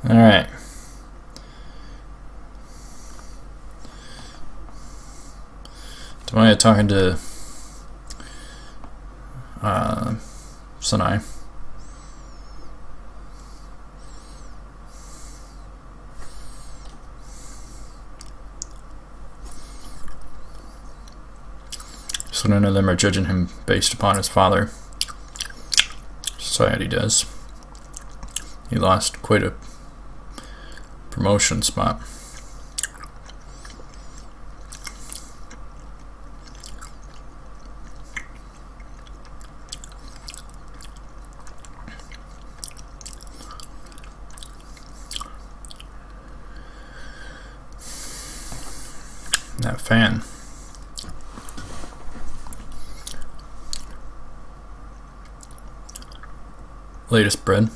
Alright. Tomoya talking to Sanae. So none of them are judging him based upon his father. Society does. He lost quite a promotion spot. That fan. Latest bread.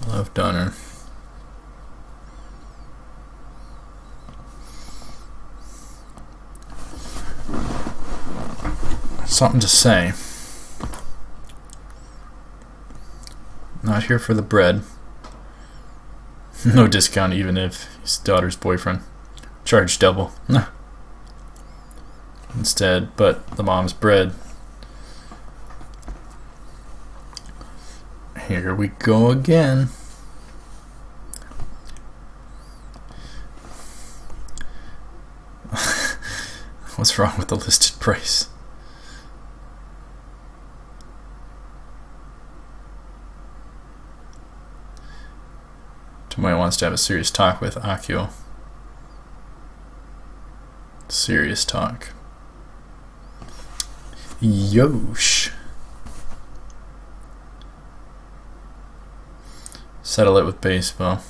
Love donor. Something to say. Not here for the bread. No discount even if his daughter's boyfriend. Charge double. Instead, but the mom's bread. Here we go again. What's wrong with the listed price? Tomoya wants to have a serious talk with Akio. Serious talk. Yosh. Settle it with baseball.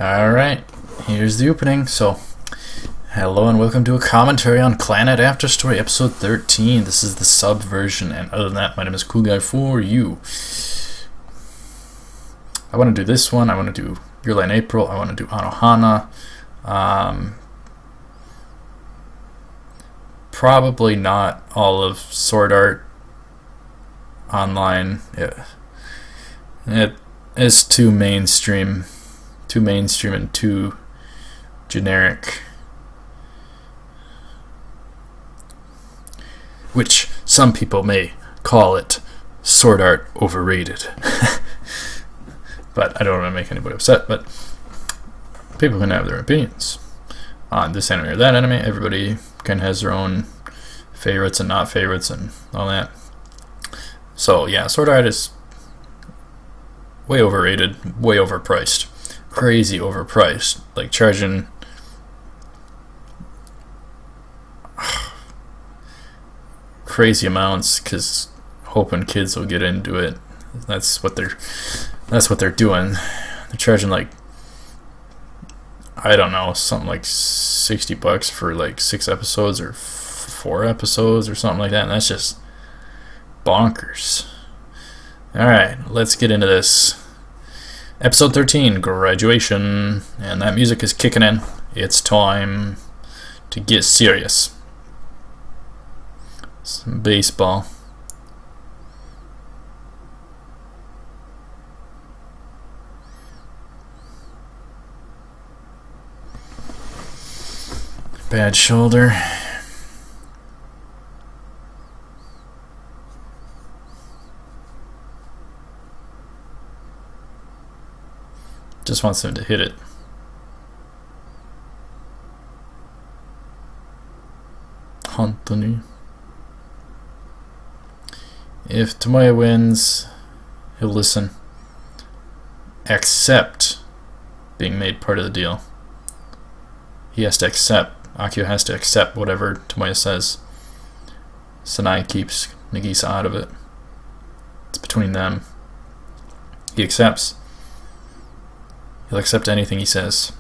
Alright, here's the opening. So, hello and welcome to a commentary on Clannad After Story episode 13. This is the sub version, and other than that, my name is Cool Guy for You. I want to do this one. I want to do Youhei in April. I want to do Anohana. Probably not all of Sword Art Online. It is too mainstream and too generic. Which some people may call it Sword Art overrated. But I don't want to make anybody upset, but people can have their opinions on this anime or that anime. Everybody kind of has their own favorites and not favorites and all that. So yeah, Sword Art is way overrated, way overpriced. Crazy overpriced. Like charging crazy amounts because hoping kids will get into it. That's what they're doing. They're charging like, I don't know, something like $60 for like 6 episodes or 4 episodes or something like that, and that's just bonkers. Alright, let's get into this. Episode 13, Graduation, and that music is kicking in. It's time to get serious. Some baseball. Bad shoulder. Just wants him to hit it. Hontoni. If Tomoya wins, he'll listen. Accept being made part of the deal. He has to accept. Akio has to accept whatever Tomoya says. Sanae keeps Nagisa out of it. It's between them. He accepts. He'll accept anything he says.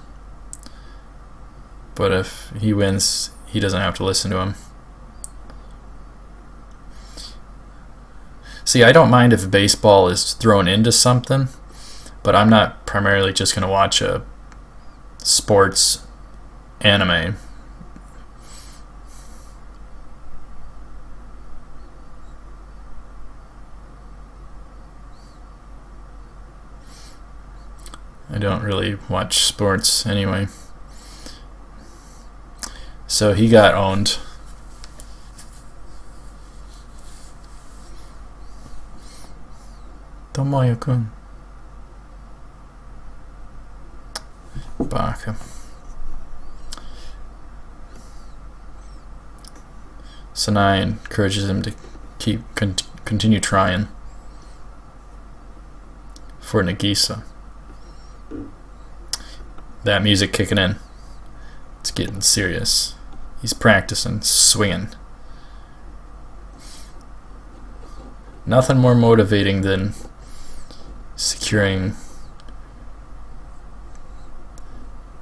But if he wins, he doesn't have to listen to him. See, I don't mind if baseball is thrown into something, but I'm not primarily just going to watch a sports anime. don't really watch sports anyway. So he got owned. Tomoyo-kun. Baka. Sanae encourages him to continue trying for Nagisa. That music kicking in. It's getting serious. He's practicing, swinging. Nothing more motivating than securing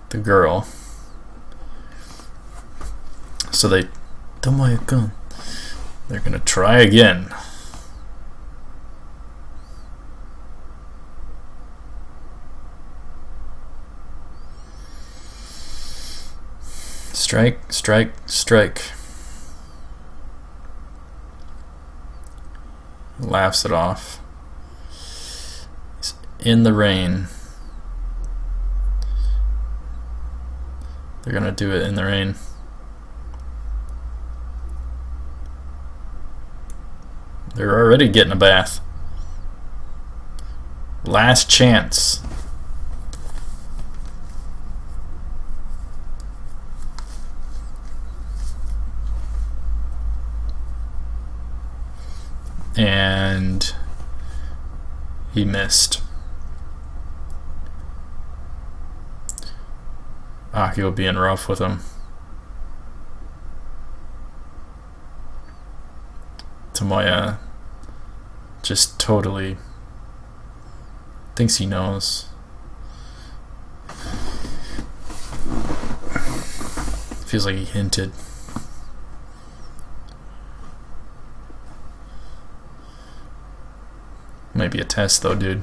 the girl. So they, Tomoya-kun, they're gonna try again. Strike, strike, strike. Laughs it off. He's in the rain. They're gonna do it in the rain. They're already getting a bath. Last chance. And he missed. Akio being rough with him. Tomoya just totally thinks he knows. Feels like he hinted. Might be a test though, dude.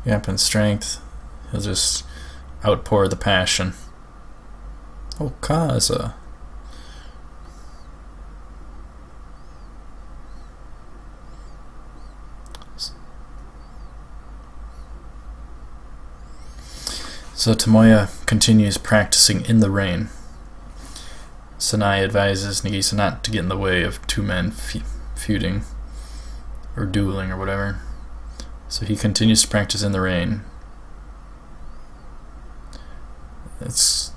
Gap in strength. He'll just outpour the passion. Oh, Kaza. So Tomoya continues practicing in the rain. Sanae advises Nagisa not to get in the way of two men feuding or dueling or whatever. So he continues to practice in the rain. It's,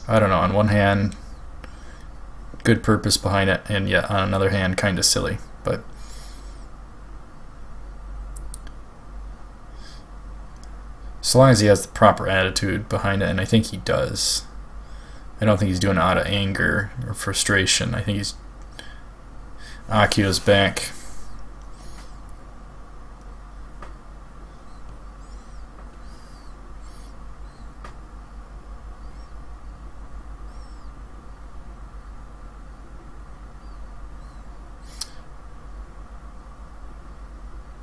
I don't know, on one hand, good purpose behind it, and yet on another hand, kind of silly. But so long as he has the proper attitude behind it, and I think he does. I don't think he's doing it out of anger or frustration. I think he's... Akio's back.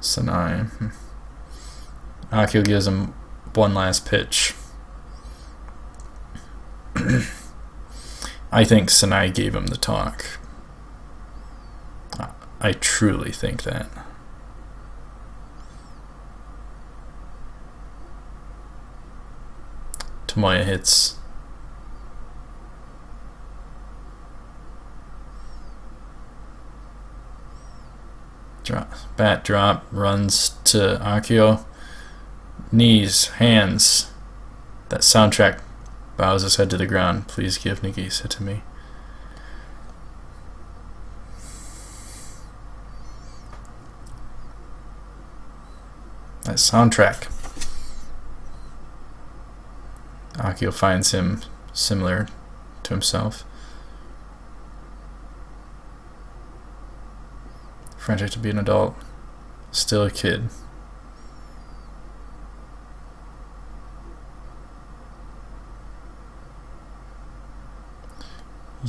Sanae. Akio gives him one last pitch. I think Sanae gave him the talk. I truly think that. Tomoya hits. Bat drop, runs to Akio. Knees, hands. That soundtrack. Bows his head to the ground. Please give Nagisa to me. That soundtrack. Akio finds him similar to himself. Frantic to be an adult. Still a kid.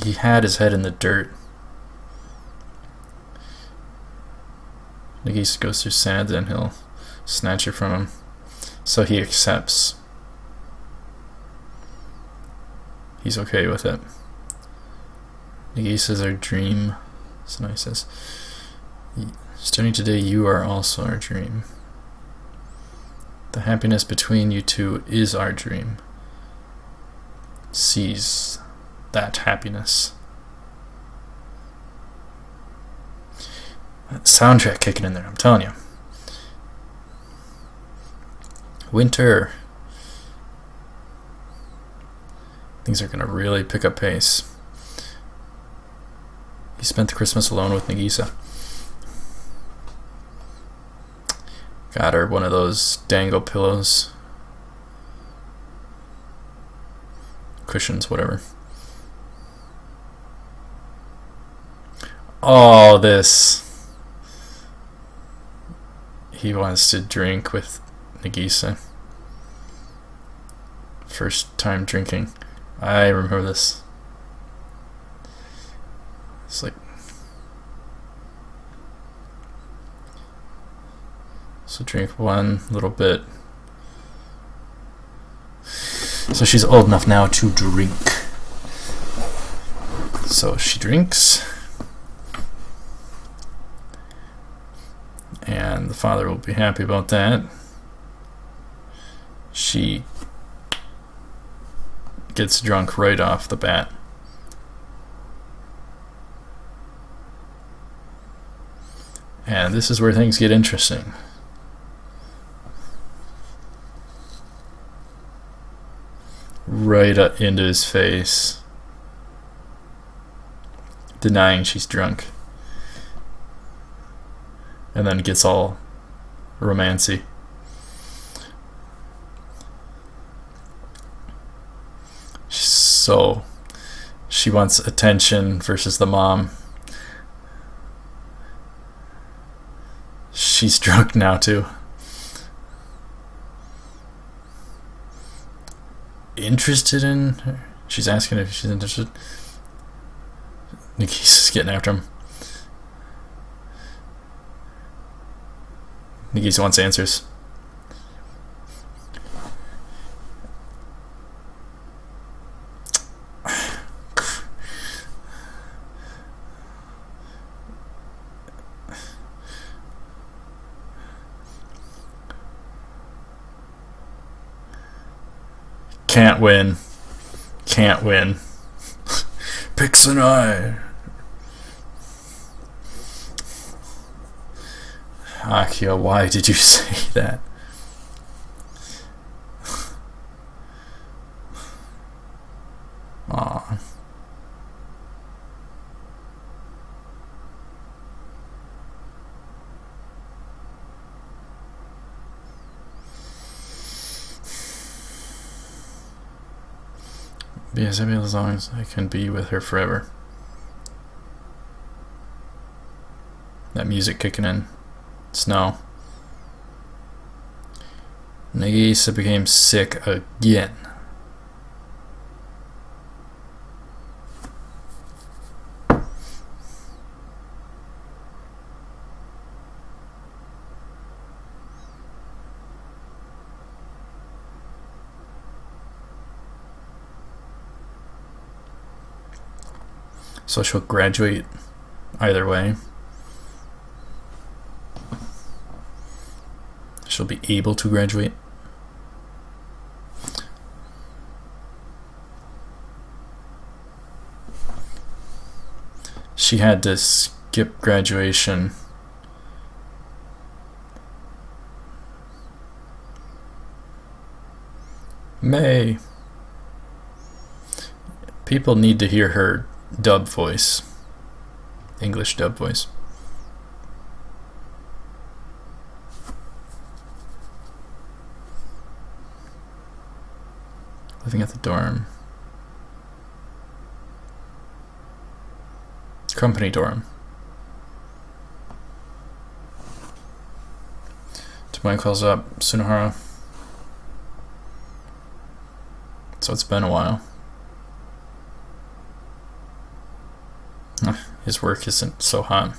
He had his head in the dirt. Nagisa goes through Sanae, and he'll snatch her from him. So he accepts. he's okay with it. Nagisa's our dream. Sanae says, starting today, you are also our dream. The happiness between you two is our dream. Seize that happiness. That soundtrack kicking in there, I'm telling you. Winter. Things are going to really pick up pace. He spent the Christmas alone with Nagisa. Got her one of those dangle pillows. Cushions, whatever. Oh, this. He wants to drink with Nagisa. First time drinking. I remember this. It's like, so drink one little bit. So she's old enough now to drink. So she drinks. And the father will be happy about that. She gets drunk right off the bat. And this is where things get interesting. Right up into his face. Denying she's drunk. And then gets all romancy. So she wants attention versus the mom. She's drunk now too. Interested in her? She's asking if she's interested. Nagisa's getting after him. Nagisa wants answers. Can't win. Can't win. Pick Sanae. Akio, why did you say that? Aw. Be as happy as long as I can be with her forever. That music kicking in. Snow. Nagisa became sick again. So she'll graduate either way. She'll be able to graduate. She had to skip graduation. May. People need to hear her dub voice. English dub voice. Living at the dorm. Company dorm. Tomoya calls up Sunohara. So it's been a while. His work isn't so hot.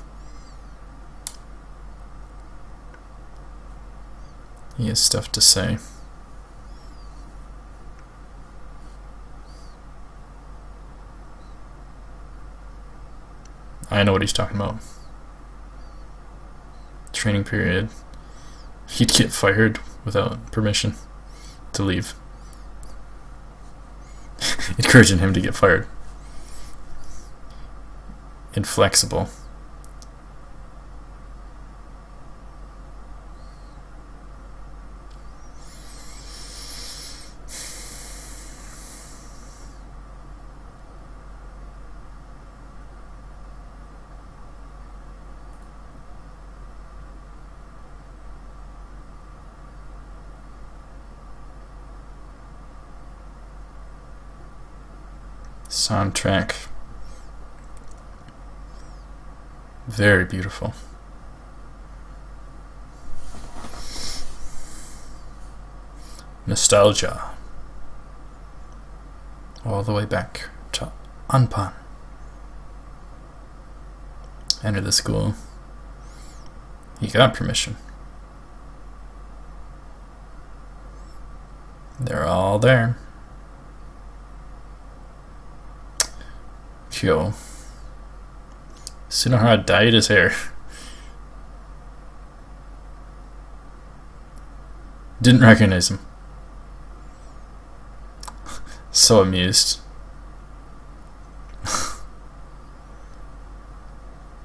He has stuff to say. I know what he's talking about. Training period. He'd get fired without permission to leave. Encouraging him to get fired. Inflexible. Soundtrack. Very beautiful. Nostalgia. All the way back to Anpan. Enter the school. He got permission. They're all there. Kyou. Sunohara dyed his hair. Didn't recognize him. So amused.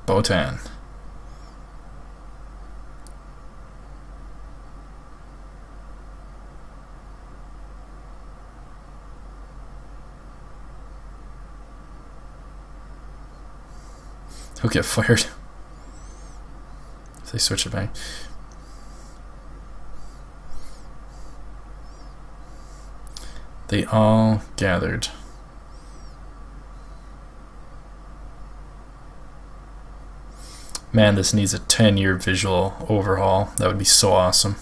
Botan. He'll get fired if they switch it back. They all gathered. Man, this needs a 10-year visual overhaul. That would be so awesome.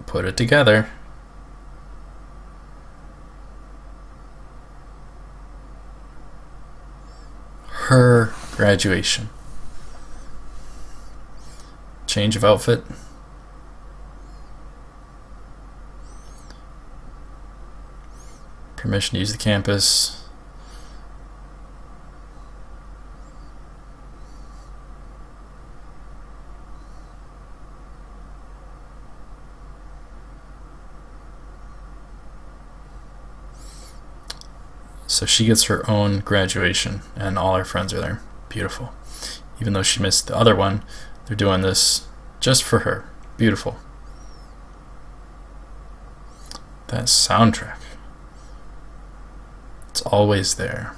Put it together. Her graduation. Change of outfit. Permission to use the campus. So she gets her own graduation, and all her friends are there. Beautiful. Even though she missed the other one, they're doing this just for her. Beautiful. That soundtrack. It's always there.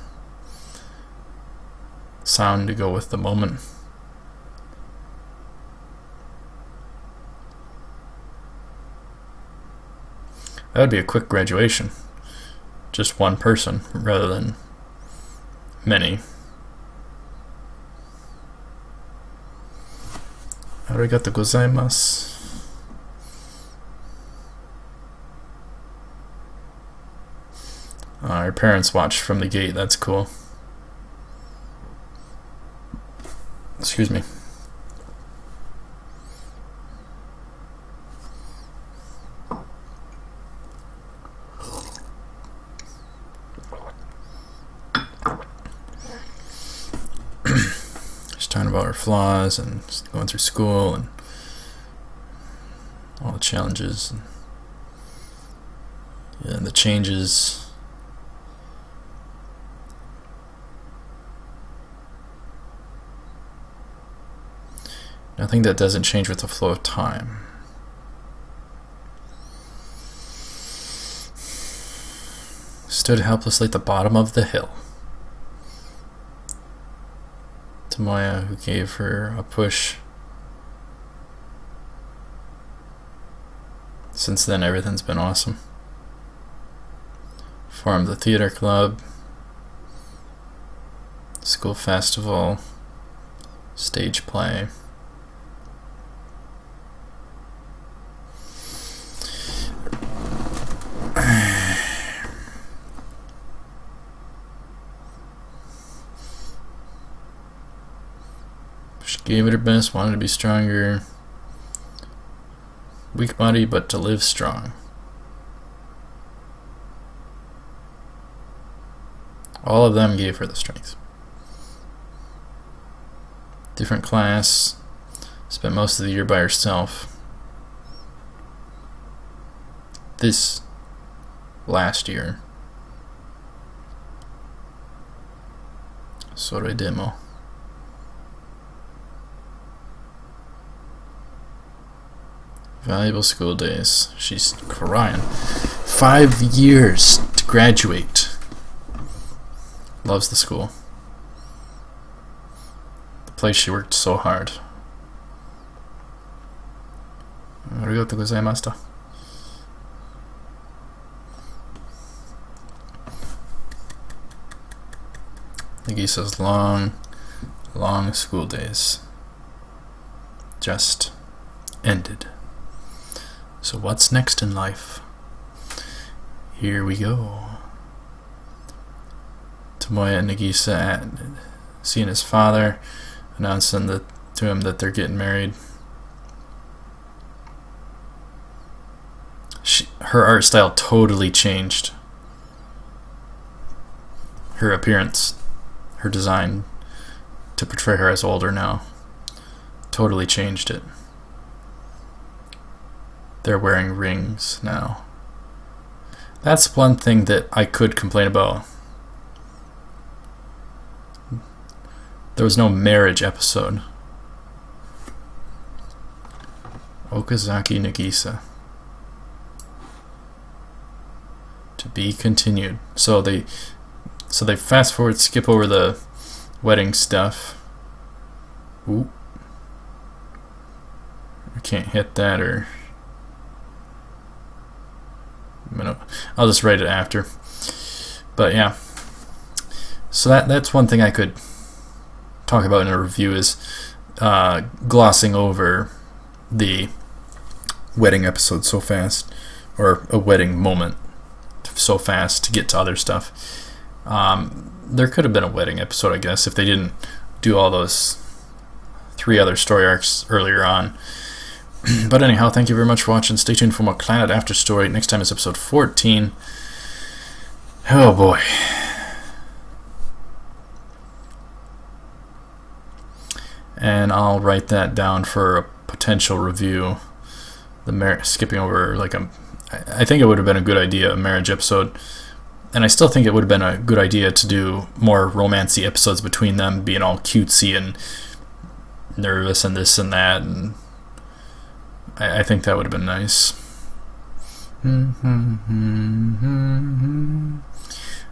Sound to go with the moment. That would be a quick graduation. Just one person rather than many. Arigatou gozaimasu. Our parents watch from the gate. That's cool. Excuse me. Talking about her flaws and going through school and all the challenges and the changes. Nothing that doesn't change with the flow of time. Stood helplessly at the bottom of the hill. Tomoya, who gave her a push. Since then, everything's been awesome. Formed the theater club, school festival, stage play. gave it her best, wanted to be stronger. Weak body, but to live strong. All of them gave her the strength. Different class. Spent most of the year by herself. This last year. Sore demo. Valuable school days. She's crying. 5 years to graduate. Loves the school. The place she worked so hard. Arigatou gozaimashita. Nagisa's long school days just ended. So what's next in life? Here we go. Tomoya and Nagisa seeing his father, announcing to him that they're getting married. Her art style totally changed. Her appearance, her design to portray her as older now, totally changed it. They're wearing rings now. That's one thing that I could complain about. There was no marriage episode. Okazaki Nagisa. To be continued. So they fast forward, skip over the wedding stuff. Ooh. I can't hit that, or I'll just write it after. But yeah. So that's one thing I could talk about in a review, is glossing over the wedding episode so fast, or a wedding moment so fast to get to other stuff. There could have been a wedding episode, I guess, if they didn't do all those 3 other story arcs earlier on. But anyhow, thank you very much for watching. Stay tuned for more Clannad After Story. Next time is episode 14. Oh boy. And I'll write that down for a potential review. Skipping over I think it would have been a good idea, a marriage episode. And I still think it would have been a good idea to do more romancy episodes between them, being all cutesy and nervous and this and that. And I think that would have been nice.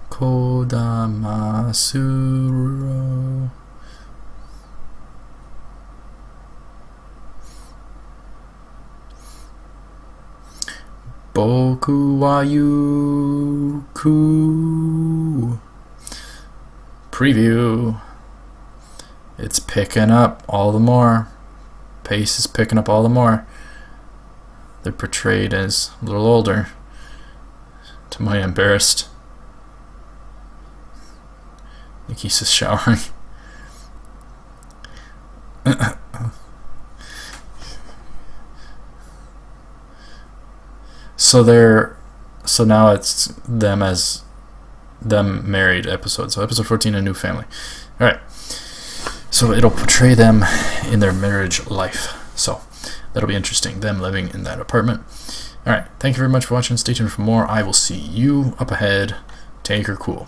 Kodamasuro. Boku wa yuku. Preview. It's picking up all the more. Pace is picking up all the more. They're portrayed as a little older. Tomoya embarrassed. Nagisa's showering. So now it's them married episode. So episode 14, a new family. Alright. So it'll portray them in their marriage life. So that'll be interesting. Them living in that apartment. Alright. Thank you very much for watching. Stay tuned for more. I will see you up ahead. Take her cool.